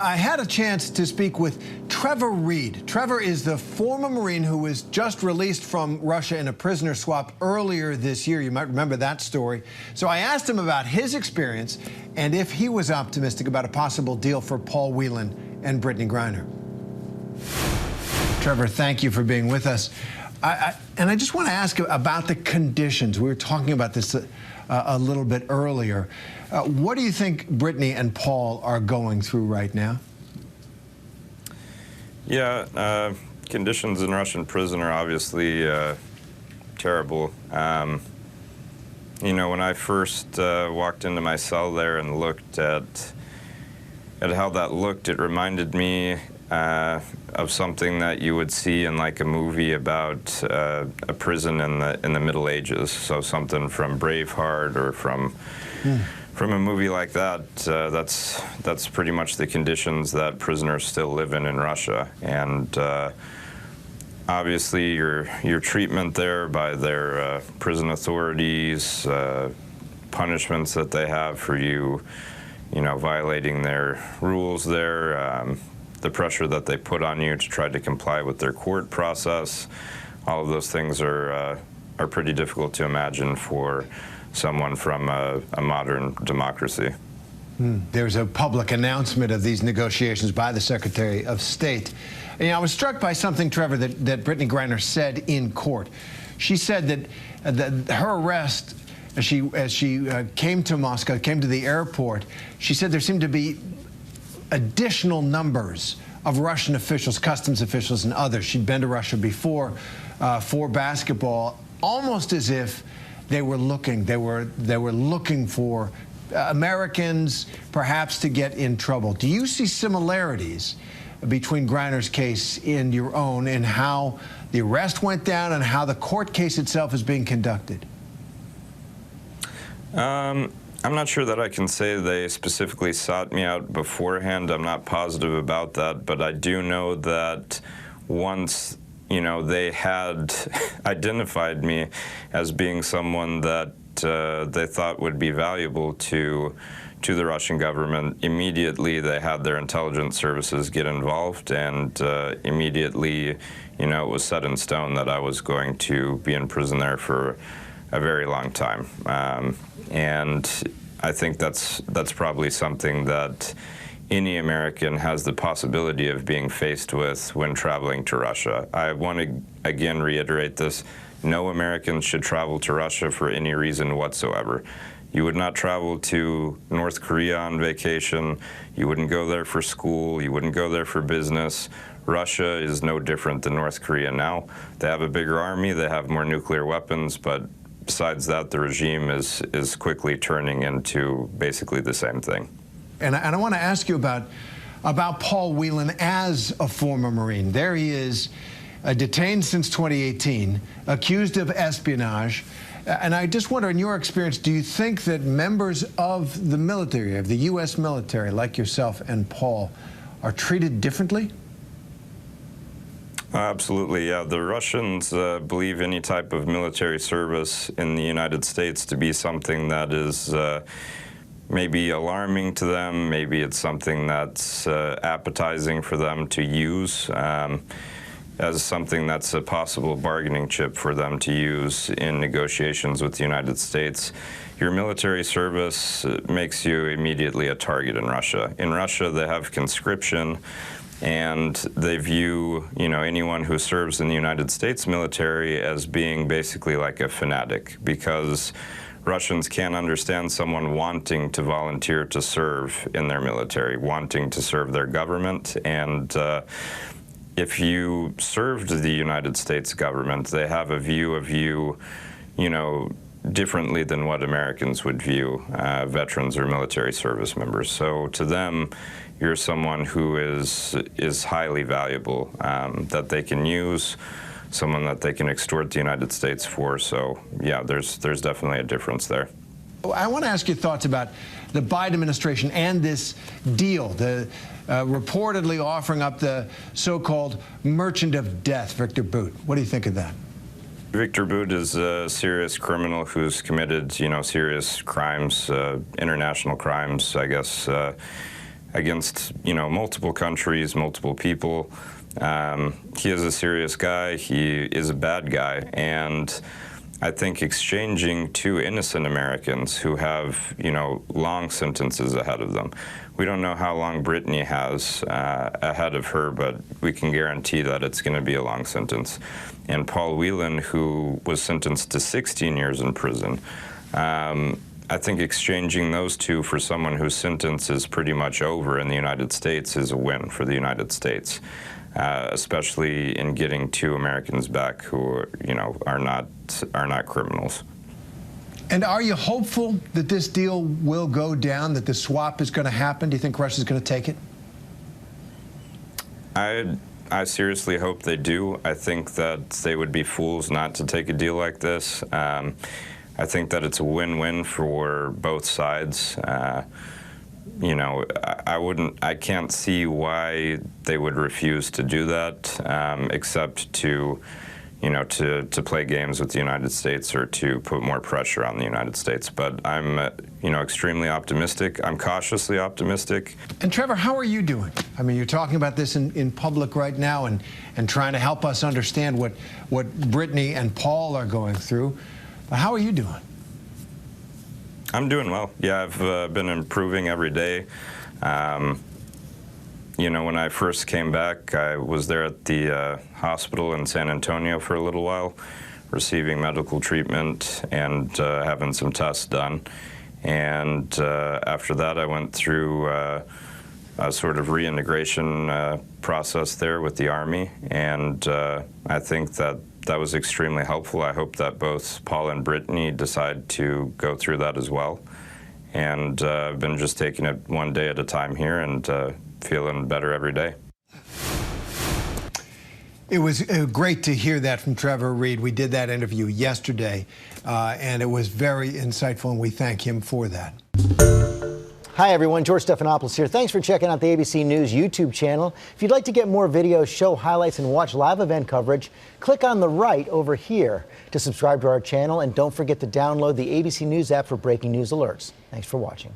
I had a chance to speak with Trevor Reed. Trevor is the former Marine who was just released from Russia in a prisoner swap earlier this year. You might remember that story. So I asked him about his experience and if he was optimistic about a possible deal for Paul Whelan and Brittney Griner. Trevor, thank you for being with us. And I just want to ask about the conditions. We were talking about this a little bit earlier. What do you think Brittney and Paul are going through right now? Yeah, conditions in Russian prison are obviously terrible. You know, when I first walked into my cell there and looked at how that looked, it reminded me of something that you would see in like a movie about a prison in the Middle Ages. So something from Braveheart or from a movie like that. That's pretty much the conditions that prisoners still live in Russia. And obviously your treatment there by their prison authorities, punishments that they have for you know, violating their rules there, the pressure that they put on you to try to comply with their court process, all of those things are pretty difficult to imagine for someone from a modern democracy. There's a public announcement of these negotiations by the Secretary of State. And, you know, I was struck by something, Trevor, that Brittney Griner said in court. She said that her arrest, as she came to Moscow, came to the airport, she said there seemed to be additional numbers of Russian officials, customs officials and others. She'd been to Russia before for basketball, almost as if they were looking for Americans perhaps to get in trouble. Do you see similarities between Griner's case and your own in how the arrest went down and how the court case itself is being conducted? I'm not sure that I can say they specifically sought me out beforehand. I'm not positive about that, but I do know that once, you know, they had identified me as being someone that they thought would be valuable to the Russian government, immediately they had their intelligence services get involved, and immediately, you know, it was set in stone that I was going to be in prison there for a very long time. And I think that's probably something that any American has the possibility of being faced with when traveling to Russia. I want to again reiterate this. No Americans should travel to Russia for any reason whatsoever. You would not travel to North Korea on vacation. You wouldn't go there for school. You wouldn't go there for business. Russia is no different than North Korea now. They have a bigger army. They have more nuclear weapons, but besides that, the regime is quickly turning into basically the same thing. And I want to ask you about Paul Whelan as a former Marine. There he is, detained since 2018, accused of espionage. And I just wonder, in your experience, do you think that members of the military, of the U.S. military, like yourself and Paul, are treated differently? Absolutely, yeah. The Russians believe any type of military service in the United States to be something that is maybe alarming to them. Maybe it's something that's appetizing for them to use as something that's a possible bargaining chip for them to use in negotiations with the United States. Your military service makes you immediately a target in Russia. In Russia, they have conscription, and they view, you know, anyone who serves in the United States military as being basically like a fanatic, because Russians can't understand someone wanting to volunteer to serve in their military, wanting to serve their government. And if you served the United States government, they have a view of you, you know, differently than what Americans would view veterans or military service members. So to them, you're someone who is highly valuable, that they can use, someone that they can extort the United States for. So yeah, there's definitely a difference there. I want to ask your thoughts about the Biden administration and this deal, the reportedly offering up the so-called merchant of death, Victor Bout. What do you think of that? Victor Bout is a serious criminal who's committed, you know, serious crimes, international crimes, I guess, against, multiple countries, multiple people. He is a serious guy. He is a bad guy. And I think exchanging two innocent Americans who have, long sentences ahead of them. We don't know how long Brittney has ahead of her, but we can guarantee that it's going to be a long sentence. And Paul Whelan, who was sentenced to 16 years in prison, I think exchanging those two for someone whose sentence is pretty much over in the United States is a win for the United States, especially in getting two Americans back who, are not criminals. And are you hopeful that this deal will go down, that the swap is going to happen? Do you think Russia's going to take it? I seriously hope they do. I think that they would be fools not to take a deal like this. I think that it's a win-win for both sides. I can't see why they would refuse to do that, except to play games with the United States or to put more pressure on the United States. But I'm, extremely optimistic. I'm cautiously optimistic. And Trevor, how are you doing? I mean, you're talking about this in public right now and trying to help us understand what Brittney and Paul are going through. How are you doing? I'm doing well. Yeah, I've been improving every day. When I first came back, I was there at the hospital in San Antonio for a little while, receiving medical treatment and having some tests done. And after that, I went through a sort of reintegration process there with the Army. And I think that was extremely helpful. I hope that both Paul and Brittney decide to go through that as well. And I've been just taking it one day at a time here and feeling better every day. It was great to hear that from Trevor Reed. We did that interview yesterday, and it was very insightful, and we thank him for that. Hi, everyone. George Stephanopoulos here. Thanks for checking out the ABC News YouTube channel. If you'd like to get more videos, show highlights, and watch live event coverage, click on the right over here to subscribe to our channel, and don't forget to download the ABC News app for breaking news alerts. Thanks for watching.